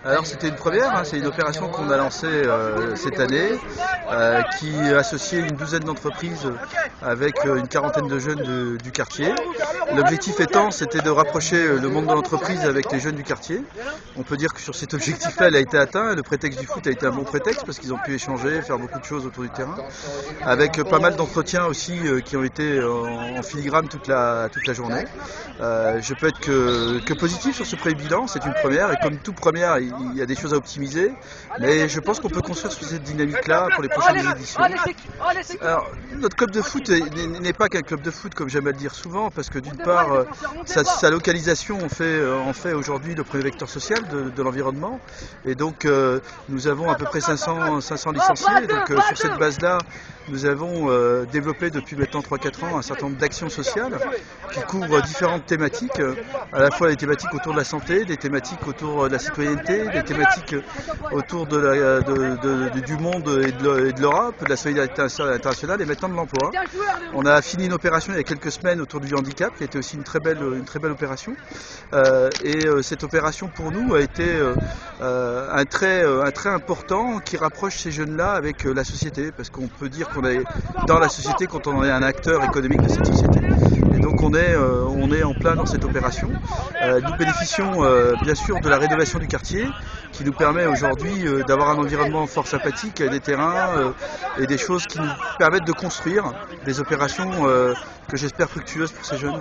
Alors c'était une première, hein, c'est une opération qu'on a lancée cette année, qui associait une douzaine d'entreprises avec une quarantaine de jeunes du quartier. L'objectif étant, c'était de rapprocher le monde de l'entreprise avec les jeunes du quartier. On peut dire que sur cet objectif-là, il a été atteint. Le prétexte du foot a été un bon prétexte parce qu'ils ont pu échanger, faire beaucoup de choses autour du terrain, avec pas mal d'entretiens aussi qui ont été en filigrane toute la journée. Je peux être que positif sur ce premier bilan, c'est une première, et comme toute première, il y a des choses à optimiser, mais je pense qu'on peut construire sur cette dynamique-là pour les prochaines éditions. Alors, notre club de foot n'est pas qu'un club de foot, comme j'aime à le dire souvent, parce que d'une part, sa localisation en fait aujourd'hui le premier vecteur social de l'environnement, et donc nous avons à peu près 500 licenciés, donc sur cette base-là, nous avons développé depuis maintenant 3-4 ans un certain nombre d'actions sociales qui couvrent différentes thématiques, à la fois des thématiques autour de la santé, des thématiques autour de la citoyenneté, des thématiques autour du monde et de l'Europe, de la solidarité internationale et maintenant de l'emploi. On a fini une opération il y a quelques semaines autour du handicap, qui a été aussi une très belle opération. Cette opération pour nous a été un trait important qui rapproche ces jeunes-là avec la société, parce qu'on peut dire qu'on est dans la société quand on est un acteur économique de cette société. Et donc on est en plein dans cette opération. Nous bénéficions bien sûr de la rénovation du quartier, qui nous permet aujourd'hui d'avoir un environnement fort sympathique, des terrains et des choses qui nous permettent de construire des opérations que j'espère fructueuses pour ces jeunes.